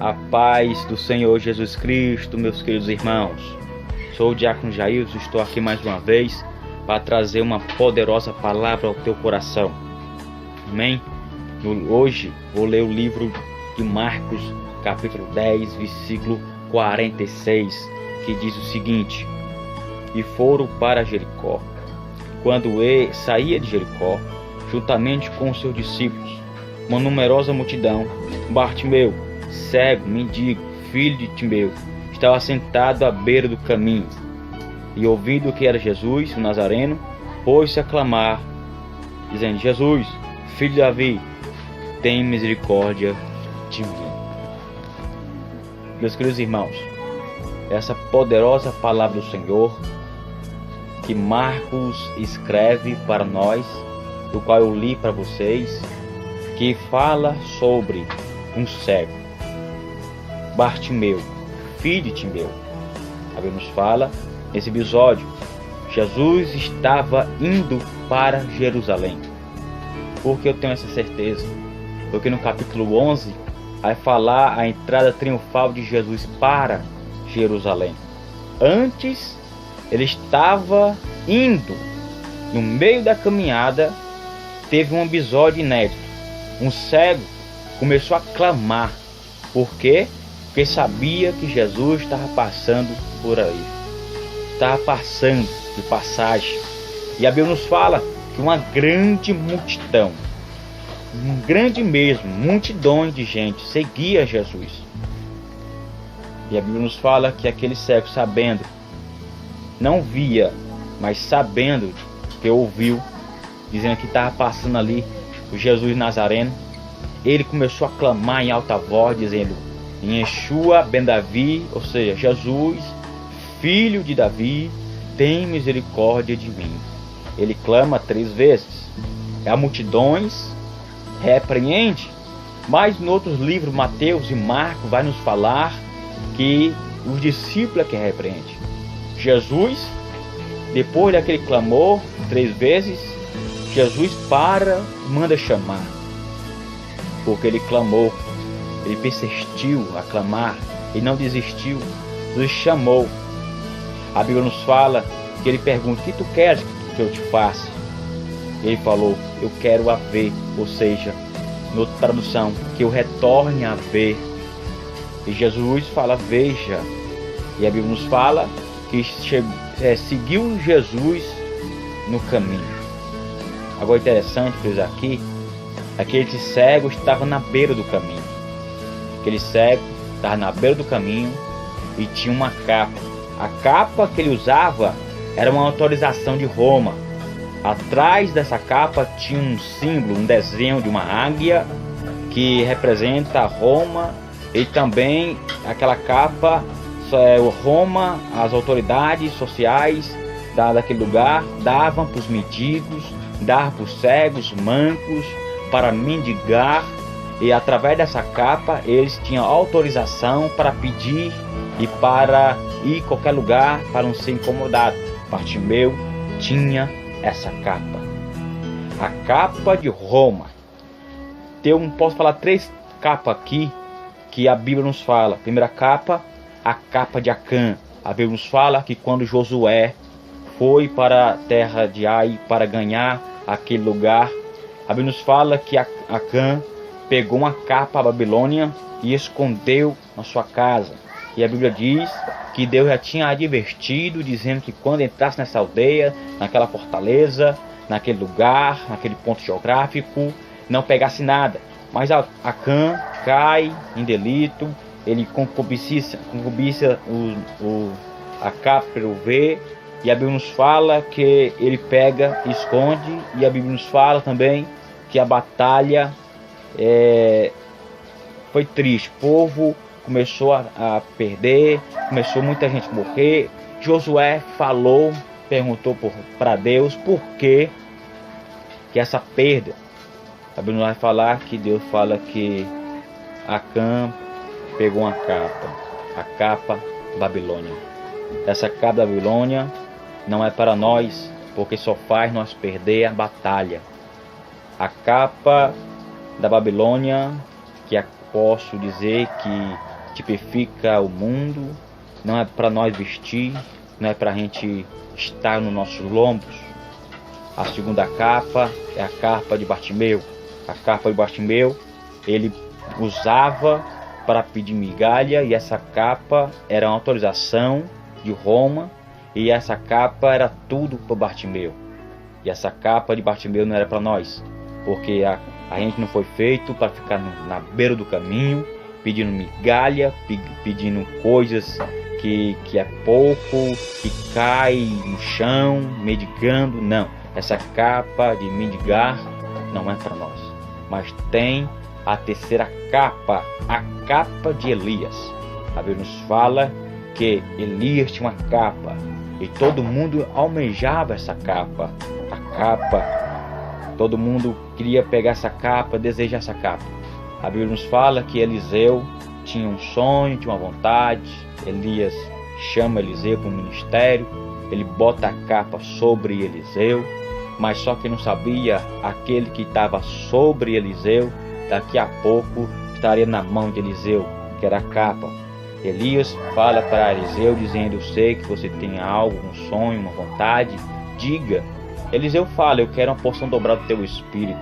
A paz do Senhor Jesus Cristo, meus queridos irmãos. Sou o Diácono Jailson, estou aqui mais uma vez para trazer uma poderosa palavra ao teu coração. Amém? Hoje vou ler o livro de Marcos, capítulo 10, versículo 46, que diz o seguinte: E foram para Jericó. Quando ele saía de Jericó, juntamente com os seus discípulos, uma numerosa multidão, Bartimeu, cego, mendigo, filho de Timeu, estava sentado à beira do caminho. E ouvindo que era Jesus, o Nazareno, pôs-se a clamar, dizendo: Jesus, filho de Davi, tem misericórdia de mim. Meus queridos irmãos, essa poderosa palavra do Senhor que Marcos escreve para nós, do qual eu li para vocês, que fala sobre um cego, Bartimeu, filho de Timeu. A Bíblia nos fala nesse episódio: Jesus estava indo para Jerusalém. Por que eu tenho essa certeza? Porque no capítulo 11 vai falar a entrada triunfal de Jesus para Jerusalém. Antes, ele estava indo. No meio da caminhada, teve um episódio inédito. Um cego começou a clamar. Por quê? Porque sabia que Jesus estava passando por aí. Estava passando de passagem. E a Bíblia nos fala que uma grande multidão, multidões de gente seguia Jesus. E a Bíblia nos fala que aquele cego, sabendo, não via, mas sabendo, que ouviu, dizendo que estava passando ali o Jesus Nazareno, ele começou a clamar em alta voz, dizendo: em Yeshua ben Davi, ou seja, Jesus, filho de Davi, tem misericórdia de mim. Ele clama 3 vezes. A multidões repreende, mas em outros livros, Mateus e Marcos, vai nos falar que os discípulos é que repreende. Jesus, depois daquele clamor 3 vezes, Jesus manda chamar, porque ele clamou, ele persistiu a clamar, ele não desistiu. Jesus chamou. A Bíblia nos fala que ele pergunta: o que tu queres que eu te faça? Ele falou: eu quero a ver, ou seja, na outra tradução, que eu retorne a ver. E Jesus fala: veja. E a Bíblia nos fala que seguiu Jesus no caminho. Agora, interessante frisar aqui, aquele cego estava na beira do caminho. Aquele cego estava na beira do caminho e tinha uma capa. A capa que ele usava era uma autorização de Roma. Atrás dessa capa tinha um símbolo, um desenho de uma águia que representa Roma. E também aquela capa, Roma, as autoridades sociais daquele lugar davam para os mendigos, davam para os cegos, mancos, para mendigar. E através dessa capa eles tinham autorização para pedir e para ir a qualquer lugar para não ser incomodado. Bartimeu tinha essa capa, a capa de Roma. Eu posso falar 3 capas aqui que a Bíblia nos fala. Primeira capa, a capa de Acã. A Bíblia nos fala que quando Josué foi para a terra de Ai para ganhar aquele lugar, a Bíblia nos fala que Acã pegou uma capa da Babilônia e escondeu na sua casa. E a Bíblia diz que Deus já tinha advertido, dizendo que quando entrasse nessa aldeia, naquela fortaleza, naquele lugar, naquele ponto geográfico, não pegasse nada. Mas Acã cai em delito, ele concupisce a capa para ver, e a Bíblia nos fala que ele pega e esconde. E a Bíblia nos fala também que a batalha foi triste. O povo começou a perder, começou muita gente a morrer. Josué perguntou para Deus por que essa perda. A Bíblia vai falar que Deus fala que Acã pegou uma capa, a capa Babilônia. Essa capa da Babilônia não é para nós, porque só faz nós perder a batalha. A capa da Babilônia, que posso dizer que tipifica o mundo, não é para nós vestir, não é para a gente estar nos nossos lombos. A segunda capa é a capa de Bartimeu. A capa de Bartimeu ele usava para pedir migalha, e essa capa era uma autorização de Roma, e essa capa era tudo para Bartimeu. E essa capa de Bartimeu não era para nós, porque a gente não foi feito para ficar na beira do caminho, pedindo migalha, pedindo coisas que é pouco, que cai no chão, mendigando. Não, essa capa de mendigar não é para nós. Mas tem a terceira capa, a capa de Elias. A Bíblia nos fala que Elias tinha uma capa e todo mundo almejava essa capa. A capa, todo mundo queria pegar essa capa, desejar essa capa. A Bíblia nos fala que Eliseu tinha um sonho, tinha uma vontade. Elias chama Eliseu para o ministério, ele bota a capa sobre Eliseu, mas só que não sabia, aquele que estava sobre Eliseu, daqui a pouco estaria na mão de Eliseu, que era a capa. Elias fala para Eliseu dizendo: eu sei que você tem algo, um sonho, uma vontade, diga. Eliseu fala: eu quero uma porção dobrada do teu espírito.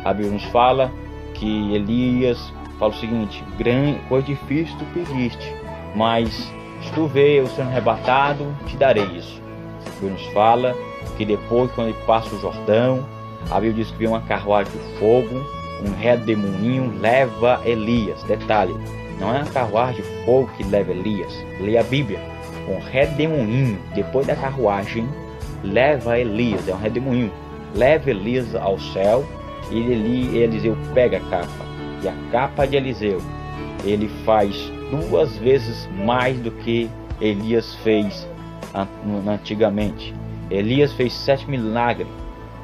A Bíblia nos fala que Elias fala o seguinte: grande, coisa difícil tu pediste, mas se tu vê eu sendo arrebatado, te darei isso. A Bíblia nos fala que depois, quando ele passa o Jordão, a Bíblia diz que veio uma carruagem de fogo, um redemoinho leva Elias. Detalhe, não é uma carruagem de fogo que leva Elias, leia a Bíblia. Um redemoinho, depois da carruagem, leva Elias, é um redemoinho, leva Elias ao céu, e Eliseu pega a capa, e a capa de Eliseu, ele faz 2 vezes mais do que Elias fez antigamente. Elias fez 7 milagres,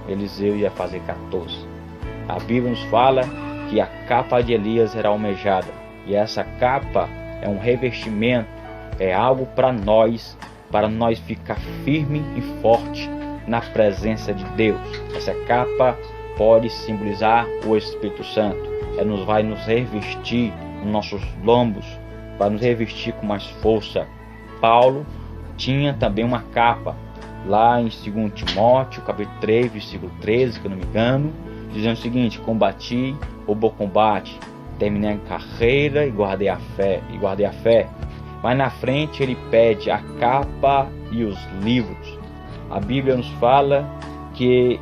Eliseu ia fazer 14. A Bíblia nos fala que a capa de Elias era almejada, e essa capa é um revestimento, é algo para nós ficar firme e forte na presença de Deus. Essa capa pode simbolizar o Espírito Santo, vai nos revestir nos nossos lombos, vai nos revestir com mais força. Paulo tinha também uma capa, lá em 2 Timóteo, capítulo 3, versículo 13, que eu não me engano, dizendo o seguinte: combati o bom combate, terminei a carreira e guardei a fé. Mas na frente ele pede a capa e os livros. A Bíblia nos fala que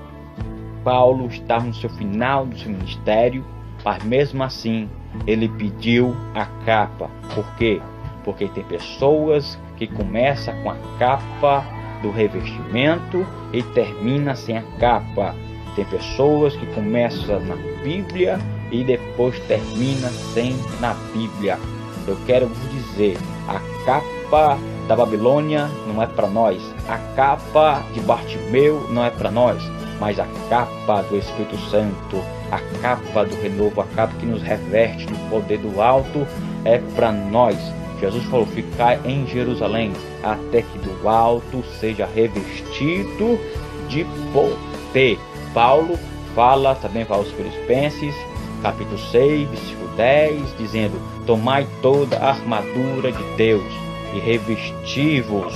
Paulo estava no seu final do seu ministério, mas mesmo assim ele pediu a capa. Por quê? Porque tem pessoas que começam com a capa do revestimento e termina sem a capa. Tem pessoas que começam na Bíblia e depois termina sem na Bíblia. Eu quero vos dizer, a capa da Babilônia não é para nós, a capa de Bartimeu não é para nós, mas a capa do Espírito Santo, a capa do renovo, a capa que nos reveste do poder do alto é para nós. Jesus falou: ficai em Jerusalém até que do alto seja revestido de poder. Paulo fala também para os Filipenses, capítulo 6, versículo 10, dizendo: tomai toda a armadura de Deus e revesti-vos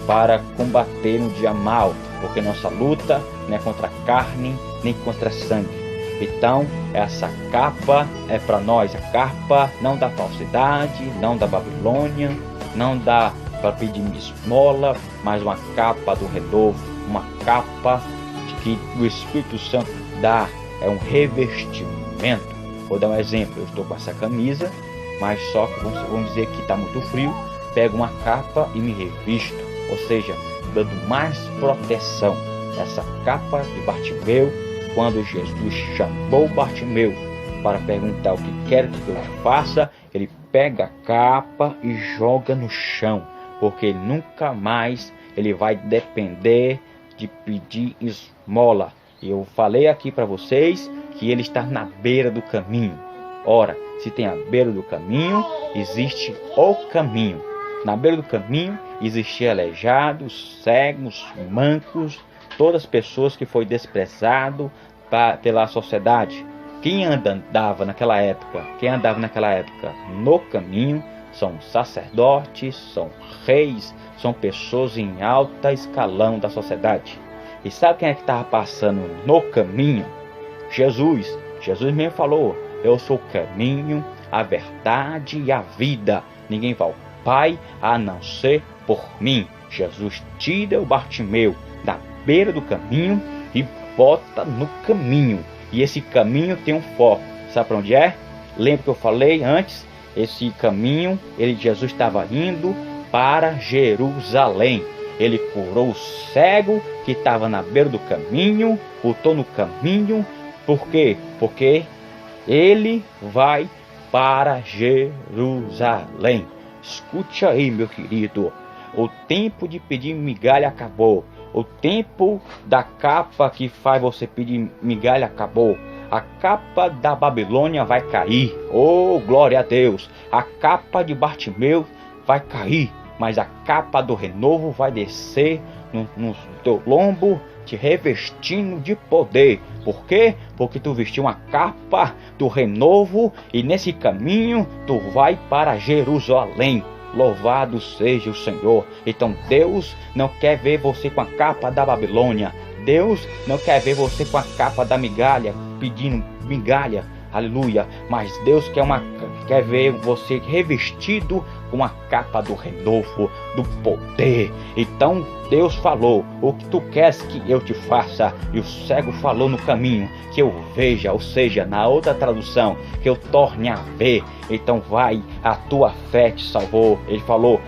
para combater no dia mau, porque nossa luta não é contra a carne nem contra sangue. Então, essa capa é para nós, a capa não da falsidade, não da Babilônia, não dá para pedir esmola, mas uma capa do renovo, uma capa que o Espírito Santo dá, é um revestimento. Vou dar um exemplo: eu estou com essa camisa, mas só que vamos dizer que está muito frio, pego uma capa e me revisto, ou seja, dando mais proteção. Essa capa de Bartimeu, quando Jesus chamou Bartimeu para perguntar o que quer que eu faça, ele pega a capa e joga no chão, porque ele nunca mais ele vai depender de pedir esmola. E eu falei aqui para vocês que ele está na beira do caminho. Ora, se tem a beira do caminho, existe o caminho. Na beira do caminho existiam aleijados, cegos, mancos, todas as pessoas que foi desprezado pela sociedade. Quem andava naquela época no caminho são sacerdotes, são reis, são pessoas em alto escalão da sociedade. E sabe quem é que estava passando no caminho? Jesus. Jesus mesmo falou: eu sou o caminho, a verdade e a vida. Ninguém vai ao Pai a não ser por mim. Jesus tira o Bartimeu da beira do caminho e bota no caminho. E esse caminho tem um foco. Sabe para onde é? Lembra que eu falei antes? Esse caminho, Jesus estava indo para Jerusalém. Ele curou o cego que estava na beira do caminho, botou no caminho. Por quê? Porque ele vai para Jerusalém. Escute aí, meu querido. O tempo de pedir migalha acabou. O tempo da capa que faz você pedir migalha acabou. A capa da Babilônia vai cair. Oh, glória a Deus. A capa de Bartimeu vai cair. Mas a capa do renovo vai descer no teu lombo, te revestindo de poder. Por quê? Porque tu vestiu uma capa do renovo e nesse caminho tu vai para Jerusalém. Louvado seja o Senhor. Então Deus não quer ver você com a capa da Babilônia. Deus não quer ver você com a capa da migalha, pedindo migalha. Aleluia. Mas Deus quer ver você revestido com a capa do renovo, do poder. Então Deus falou: o que tu queres que eu te faça? E o cego falou no caminho: que eu veja. Ou seja, na outra tradução, que eu torne a ver. Então vai, a tua fé te salvou. Ele falou: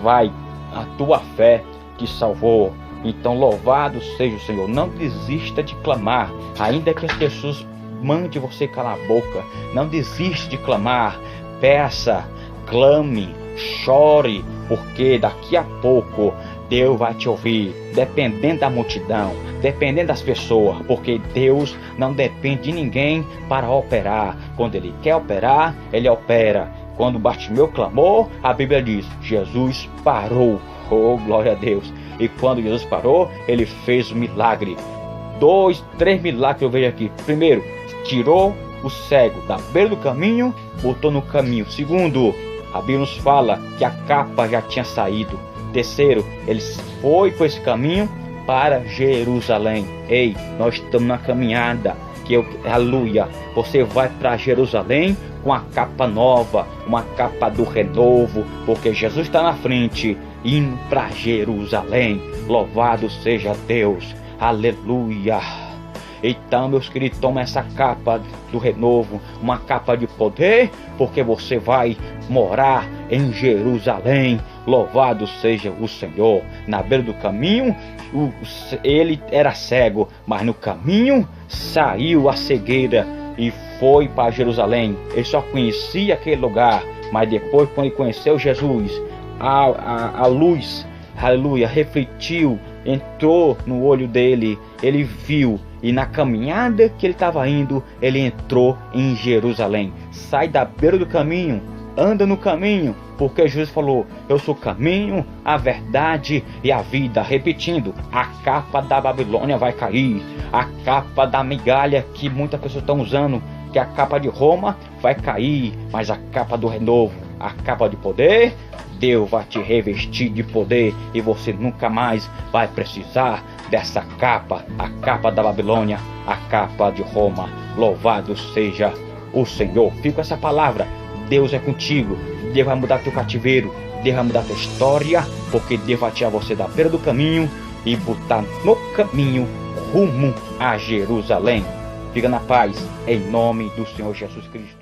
vai, a tua fé te salvou. Então louvado seja o Senhor. Não desista de clamar, ainda que as pessoas mande você calar a boca. Não desiste de clamar. Peça, clame, chore, porque daqui a pouco Deus vai te ouvir. Dependendo da multidão, dependendo das pessoas, porque Deus não depende de ninguém para operar. Quando Ele quer operar, Ele opera. Quando Bartimeu clamou, a Bíblia diz: Jesus parou. Oh, glória a Deus. E quando Jesus parou, Ele fez o milagre. 2, 3 milagres que eu vejo aqui. Primeiro, tirou o cego da beira do caminho, botou no caminho. Segundo, a Bíblia nos fala que a capa já tinha saído. Terceiro, ele foi por esse caminho para Jerusalém. Ei, nós estamos na caminhada. Aleluia. Você vai para Jerusalém com a capa nova, uma capa do renovo, porque Jesus está na frente, indo para Jerusalém. Louvado seja Deus. Aleluia. Então, meus queridos, toma essa capa do renovo, uma capa de poder, porque você vai morar em Jerusalém. Louvado seja o Senhor. Na beira do caminho, ele era cego, mas no caminho saiu a cegueira e foi para Jerusalém. Ele só conhecia aquele lugar, mas depois, quando ele conheceu Jesus, a luz, aleluia, refletiu, entrou no olho dele, ele viu. E na caminhada que ele estava indo, ele entrou em Jerusalém. Sai da beira do caminho, anda no caminho, porque Jesus falou: eu sou o caminho, a verdade e a vida. Repetindo, a capa da Babilônia vai cair. A capa da migalha que muitas pessoas estão usando, que é a capa de Roma, vai cair. Mas a capa do renovo, a capa de poder, Deus vai te revestir de poder e você nunca mais vai precisar dessa capa, a capa da Babilônia, a capa de Roma. Louvado seja o Senhor. Fica com essa palavra. Deus é contigo. Deus vai mudar teu cativeiro. Deus vai mudar tua história, porque Deus vai tirar você da beira do caminho e botar no caminho rumo a Jerusalém. Fica na paz, em nome do Senhor Jesus Cristo.